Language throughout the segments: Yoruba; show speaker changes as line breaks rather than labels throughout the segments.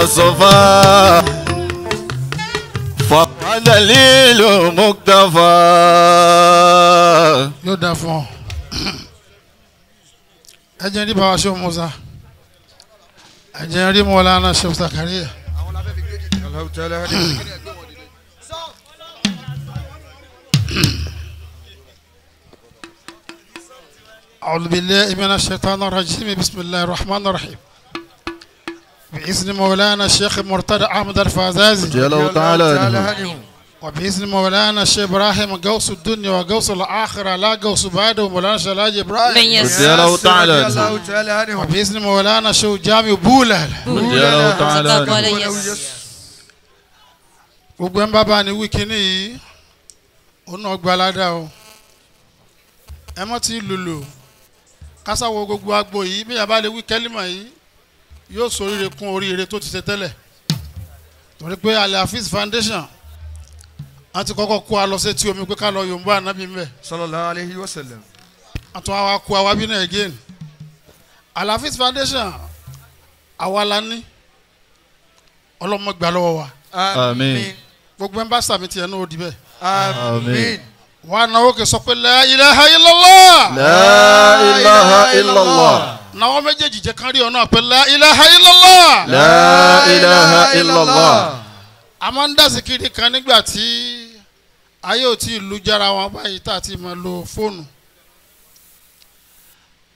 والصفا فدليل مكتفى.
yóò dà fún ọ ẹ jẹ́ ní bàbá Sheikh Musa ẹ jẹ́ rí Maulana Sheikh Zakaria. أعوذ بالله من الشيطان الرجيم بسم الله الرحمن الرحيم بإذن مولانا الشيخ مرتضى أحمد الفازازي
رضي الله تعالى عنه
وبإذن مولانا الشيخ إبراهيم غوث الدنيا وغوث الآخرة لا غوث بعده مولانا الشيخ إبراهيم
رضي الله تعالى عنه
وبإذن مولانا الشيخ جامع بولال
رضي الله تعالى عنه.
gbogbo ẹ̀ ń bábà ní wíkíní yìí ó náà gbalada o ẹ mọ́ ti lùlù kásáwo gbogbo agbo yìí bí yàrá lè wí kẹ́límà yìí yóò ṣoríire kún oríire tó ti ṣe tẹ́lẹ̀ torí pé Al-Hafiz Foundation wọ́n ti kọ́kọ́ kó a lọ sí etí omi pé ká lọ yòǹbó ànábì mbẹ́
sallallahu alayhi wa sallam.
àtún àwa kó àwa bí náà again Al-Hafiz Foundation àwa la ní ọlọ́mọ gbà lọ́wọ́ wa
Àmín.
gbogbo ẹ̀ ń bá sàmì tiẹ̀ náà ó di bẹ́ẹ̀.
Àmín.
wà á náwó kì í sọ pé la ilaha illallah.
La ilaha illallah.
náwó méjèèjì jẹ́ kárí ọ̀nà pé la ilaha illallah.
La ilaha illallah.
a máa ń dá síkiri kan nígbà tí ayé ò tí ì lu jára wọn báyìí tá a ti máa lo fóònù.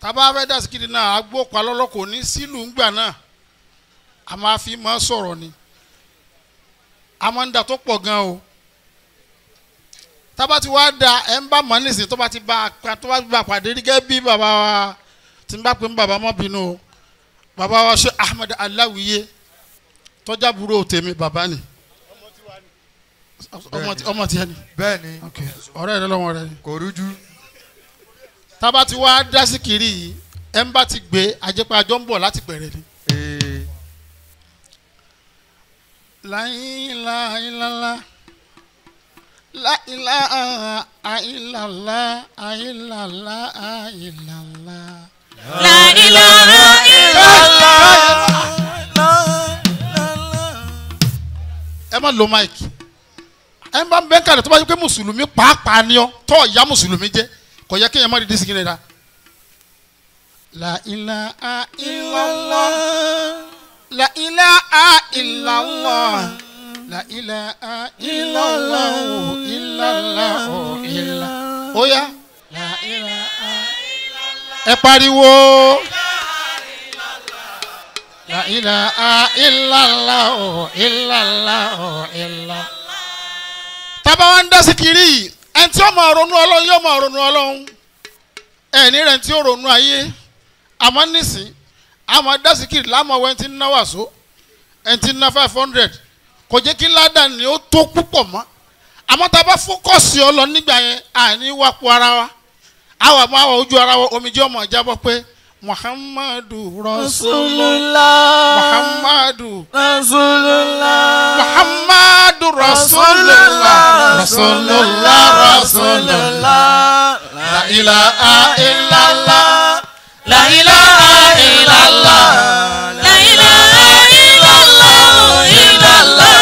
tábà fẹ́ dá síkiri náà agbó palọ́lọ́ kò ní sílùú ńgbà náà a máa fi máa sọ̀rọ̀ ni a máa ń da tó pọ̀ gan o tábà tí wàá da ẹ̀ ń bá mọ̀ nísìnyí tó bá ti bá pàdé rí gẹ́gẹ́ bí bàbá wa tí ń bá pè ń bàbá mọ́ bínú o bàbá wa Sheikh Ahmed Aláwìyé tọ́jà burú tèmi bàbá ni ọmọ tiẹ̀ ni
bẹ́ẹ̀ni
ọ̀rẹ́ rẹ lọ́wọ́ rẹ ni
kò rújú.
tábà tí wàá dá sí kiri yìí ẹ̀ ń bá ti gbé ajẹ́pẹ́ àjọ ń bọ̀ láti pẹ̀rẹ̀ ni. La ilaha illallah la ilaha illallah illallah illallah
La ilaha illallah.
ẹ má lo máìkì ẹ má bẹ́ẹ̀ kàlẹ́ tó bá yẹ pé mùsùlùmí pàápàá ni ọ́ tọ́ ìyá mùsùlùmí jẹ́ kò yẹ kéèyàn má di dísìkì nìyẹn. La ilaha illallah la ilaha illallah la ilaha illallah illallah illallah ó yá la ilaha ẹ pariwo la ilaha illallah illallah illallah. tábà wá ń dá sí kiri yìí ẹni tí ó máa ronú ọlọ́run yóò máa ronú ọlọ́run ẹni rẹ̀ tí ó ronú ayé àmọ́ nísìn àmọ́ dá sí kiri láàmú ọwọ́ ẹni tí ń ná wàsó ẹni tí ń ná 500 kò jẹ́ kí ládàá ni ó tó púpọ̀ mọ́ àmọ́ tá a bá fókọ̀sì ọlọ nígbà yẹn àní wàpọ̀ ara wa àwọn àmọ́ àwọn ojú ara wa omijé ọmọ ìjábọ̀ pé Muhammadu Rasulullah Muhammadu Rasulullah Muhammadu Rasulullah Rasulullah Rasulullah la ilaha illallah la ilaha illallah
La ilaha illallah. Illallah.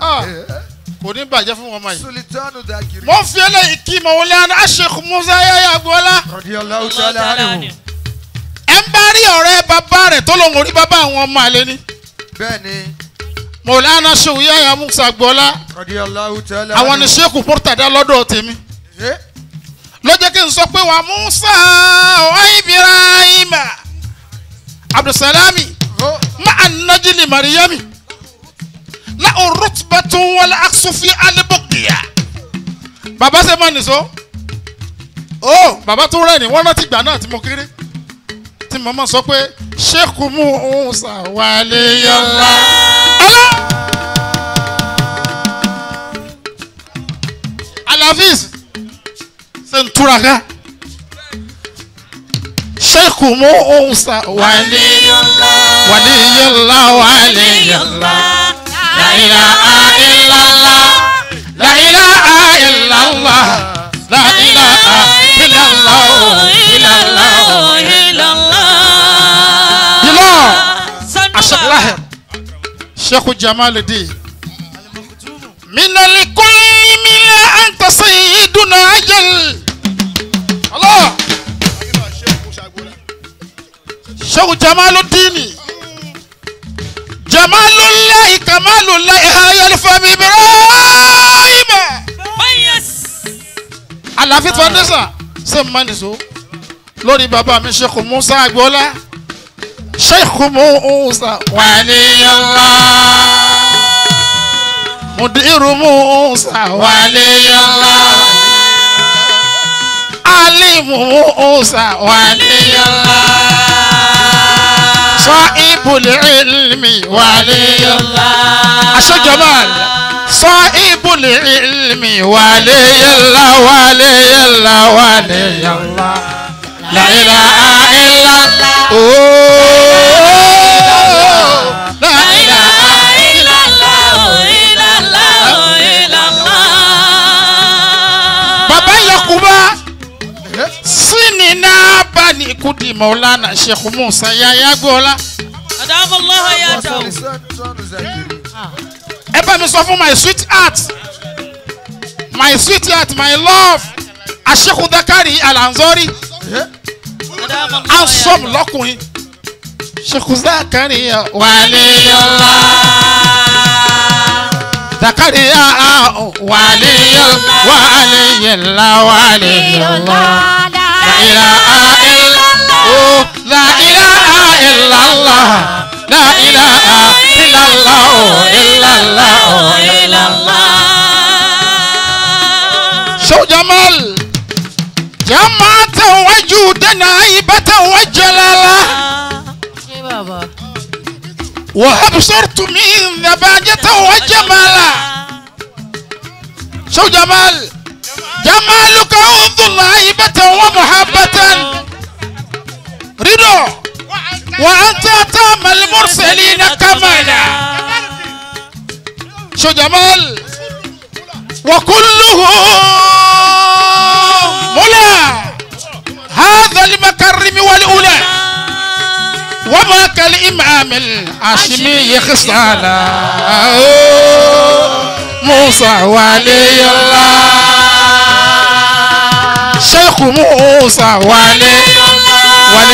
Illallah.
kò ní bàjẹ́ fún wọn máa yìí.
sulitanu dakiri.
mo fi eléyìí kí Maulana Sheikh Musa Yahya Agboola.
radiyallahu ta'ala anhu.
ẹ ń bá rí ọ̀rẹ́ bàbá rẹ̀ tó lòun ò rí bàbá àwọn ọmọ àlẹ́ ni.
bẹ́ẹ̀ni.
Maulana Sheikh Yahya Musa Agboola.
radiyallahu ta'ala anhu.
àwọn ni Sheikh Murtada lọ́dọ̀ tèmi. ló jẹ́ kí n sọ pé wà Musa wa Ibrahim Abdulsalami ma'a najli Maryami la urutbatun wala aqsu fi al-buqya. bàbá ṣe máa nìṣó ó bàbá tó rẹ̀ ní wọ́n rántí gbà náà tí mo kéré tí mo máa sọ pé Sheikh Musa waliyallah. Al-Hafiz ṣe ń túra ká Sheikh Musa waliyallah waliyallah. La ilaha illallah la ilaha illallah la ilaha illallah illallah. Sheikh Jamaluddin من الكل من أنت سيدنا أجل الله Sheikh Jamaluddin جمال الله كمال الله يلفى بإبراهيم àlàáfíà foundation ṣe mọ́ nìṣó lórí bàbá mi Sheikh Musa Agboola Sheikh Musa waliyallah Mudiru Musa waliyallah Alimu Musa waliyallah Sahibul ilmi waliyallah Asha Jamal Sahibul ilmi waliyallah waliyallah waliyallah La ilaha illallah La ilaha Baba Yakuba Sinina Bani Kudi Maulana Sheikh Musa Yaya Agboola
Adam Allah hayatahu
ẹ bá mi sọ fún my sweet heart my love Sheikh Dakari Al-Ansari handsome lọ́kùnrin Sheikh Dakari waliyallah Dakari waliyallah la ilaha illallah la ilaha illallah la ilaha illallah Sheikh Jamal jama'atan wajudana aibatan wajalala wa absartu min dhabajatan wajamala Sheikh Jamal jamaluka udhul aibatan wa muhabbatan rido wa anta tamal mursalina kamala Sheikh Jamal wa kulluhu mula hadha al-makarrim wal-ula wa ma kal-imam al-hashimi khisala Musa waliyallah Sheikh Musa waliyallah la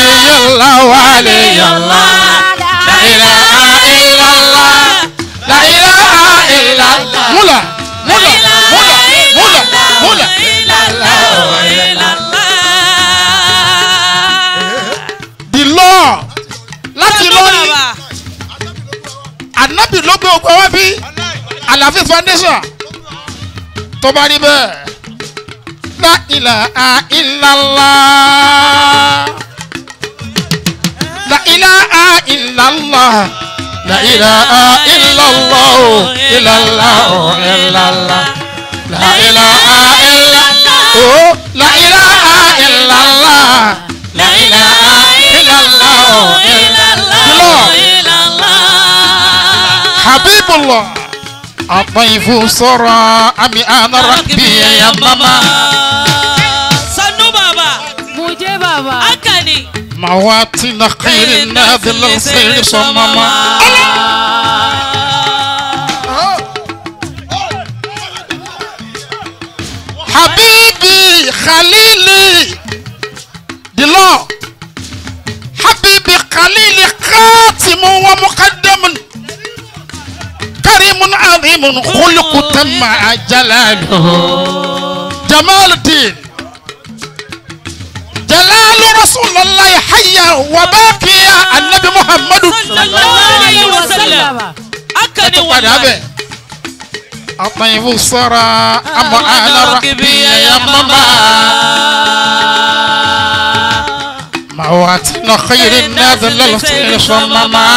ilaha illallah la ilaha illallah mula the law láti lórí Ànábì ló gbé ogun wá bí àlàáfíà foundation tó bá rí bẹ́ẹ̀ la ilaha illallah la ilaha illallah la ilaha illallah illallah la ilaha illallah la ilaha illallah la ilaha illallah Habibullah الضيف صرا أمي أنا ربي يا ماما
Sanu baba Muje baba Akani
مواتنا خير الناذل الخير صماما حبيبي خليلي دلو حبيبي خليلي خاتم ومقدم كريم عظيم خلق تم جلاله جمال الدين جلال رسول الله حيا وباقيا النبي محمد
صلى الله عليه وسلم Akani wallahi
الطيب الصرا أما أنا ربي يا ماما مواتنا خير الناذل الخير صماما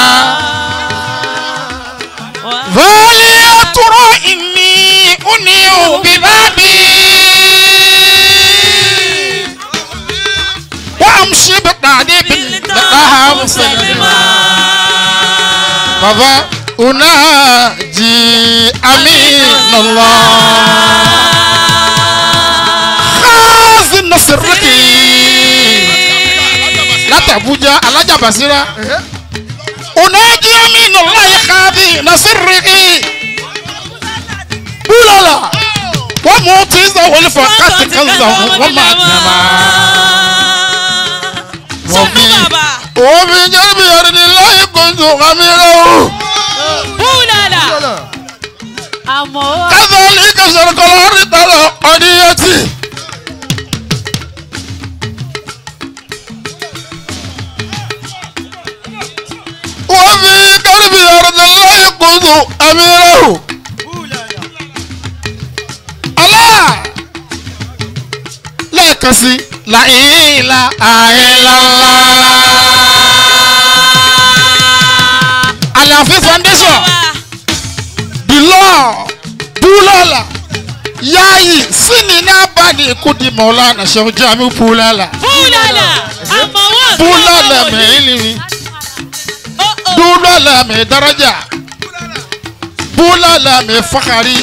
ذولي ترى إني أنيو ببابي وأمشي بطعدي بالدقاها مسلمة فذا أناجي أمين الله خازن سرك لا تبوجا على جبسيرة أناجي من الله خاذي نصره بولالا وموتيزا والفقات كنزا ومعدما وفي جنب أرض الله كنت غميره
بولالا
كذلك شرق الأرض على قضيتي وفي قلب أرض الله كنت أميره الله لا كسي لا إله إلا الله على في فانديشن بلا بولالا yayi sini na bani kudi maulana shehu jami bulala bulala me ilimi bulala me daraja bulala me fakhari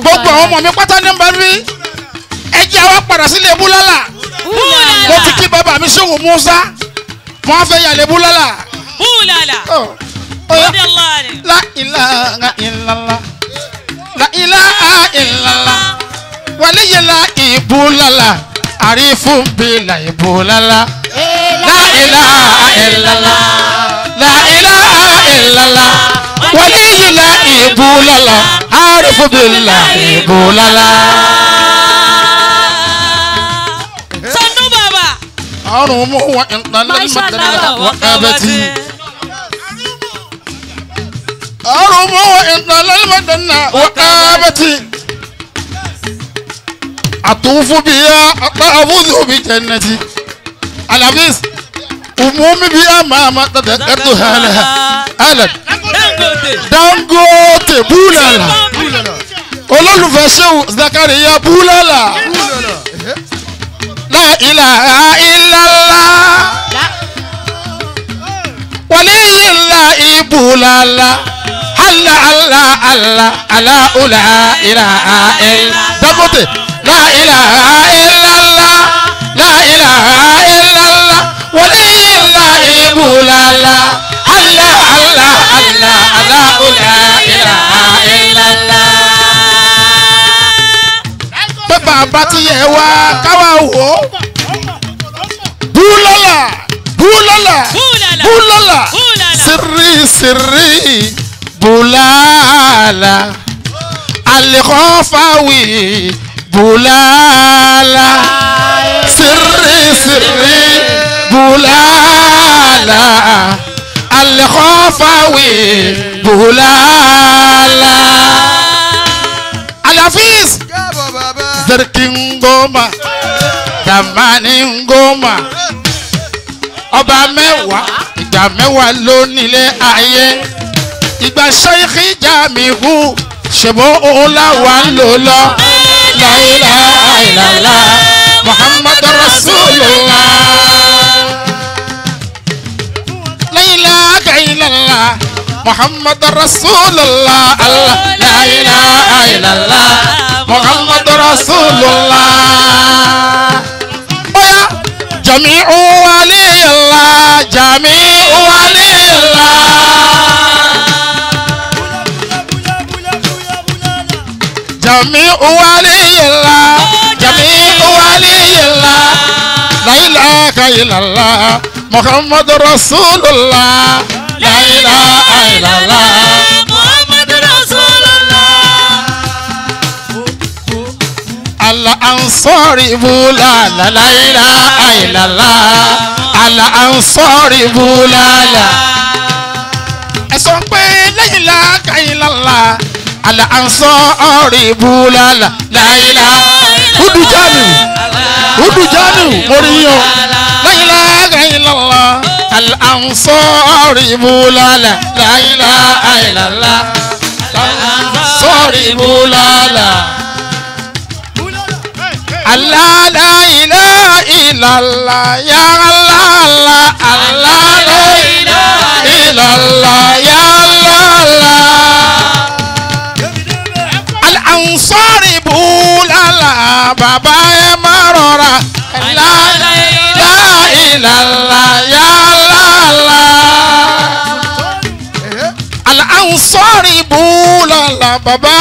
gbogbo àwọn ọmọ mi pátá ní bá rí ẹ jẹ́ wá padà sílé bulala mo ti kí bàbá mi shehu Musa mo fẹ́ yà lé bulala la ilaha illallah la ilaha illallah waliya la ibulala arifun bila ibulala la ilaha illallah la ilaha illallah waliya la ibulala arifun bila ibulala
sanu baba
arumu wa intalal madalla wa qabati أرمو إن المدنة وقابتي أطوف بها أطوف بجنتي على بيس أمومي بها ما تذكرتها لها ألد دانغوتي بولالا أولو فشو زكريا بولالا لا إله إلا الله ولي الله بولالا الله الله الله الله لا إله إلا دبوتي لا إله إلا الله لا إله إلا الله ولي الله بولالا الله الله الله الله لا إله إلا الله بابا تيه وا كواو بولالا بولالا بولالا سري سري بولالا الخفاوي بولالا سري سري بولالا الخفاوي بولالا الحفيظ زركين غوما تمانين غوما ọba mẹ́wàá ìgbà mẹ́wàá ló nílé ayé ìgbà Sheikh Jamiu ṣèbó ọlá wà ń lò lọ la ilaha illallah Muhammad Rasulullah la ilaha illallah Muhammad Rasulullah Allah la ilaha illallah Muhammad Rasulullah oya Jamiu waliyallah Jamiu waliyallah Jamiu waliyallah Jamiu waliyallah la ilaha illallah Muhammad Rasulullah la ilaha illallah
Muhammad Rasulullah
Al-Ansari bulala la ilaha illallah Al-Ansari bulala ẹ sọ pé la ilaha illallah Al-Ansari bulala la ilaha Hudu Jamiu moriyo la ilaha illallah Al-Ansari bulala la ilaha illallah Al-Ansari bulala Allah la ilaha illallah ya Allah Allah la ilaha illallah ya Allah Al-Ansari bulala baba ya marora la ilaha illallah ya Allah bàbá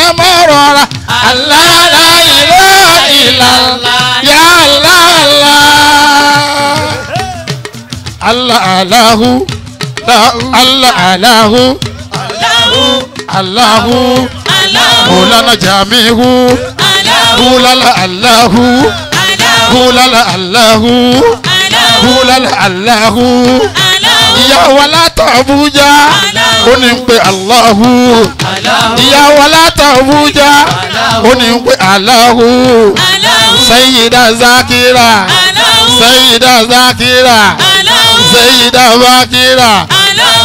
ẹ má rọra. Allah la ilaha illallah ya Allah Allah Allahu Allah Allahu Allahu Maulana Jamiu Hulala Allahu Hulala Allahu Hulala Allahu ìyá wa láti Abuja ó ní ń pè Allahu ìyá wa láti Abuja ó ní ń pè Allahu Sayyida Zakira Sayyida Zakira Sayyida Zakira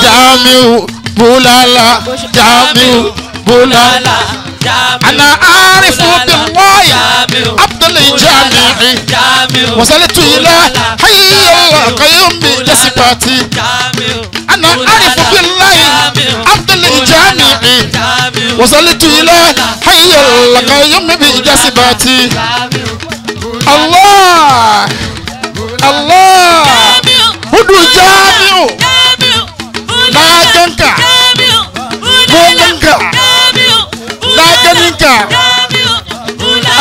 Jamiu Bulala Jamiu Bulala أنا أعرف بالله عبد الجامع وصلت إلى حي الله قيوم بجسباتي أنا أعرف بالله عبد الجامع وصلت إلى حي الله قيوم بجسباتي الله الله هدو جامع لا جنكا Laganinka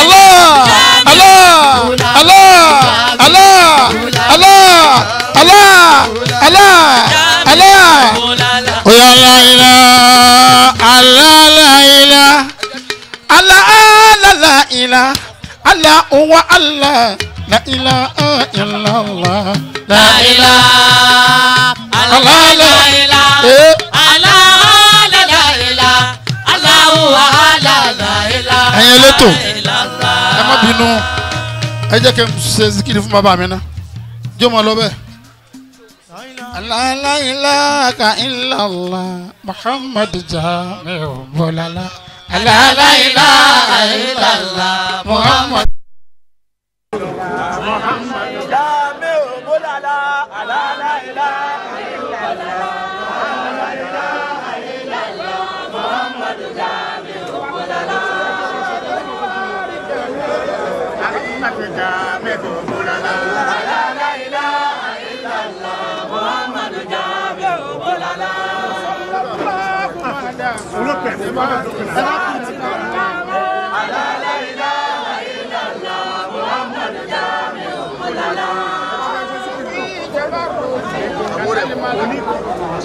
Allah Allah Allah Allah Allah Allah Allah Allah oh ya la ilaha Allah la ilaha Allah la ilaha Allah huwa Allah la ilaha illallah la ilaha Allah la ilaha ẹ̀yin elétò ẹ má bínú ẹ jẹ́ kí n ṣe zikiri fún bàbá mi ná jẹ́ ọmọ lọ bẹ́ẹ̀. la ilaha illallah Muhammad Jamiu Bulala la ilaha illallah Muhammad Jamiu Bulala la ilaha illallah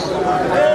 Amore.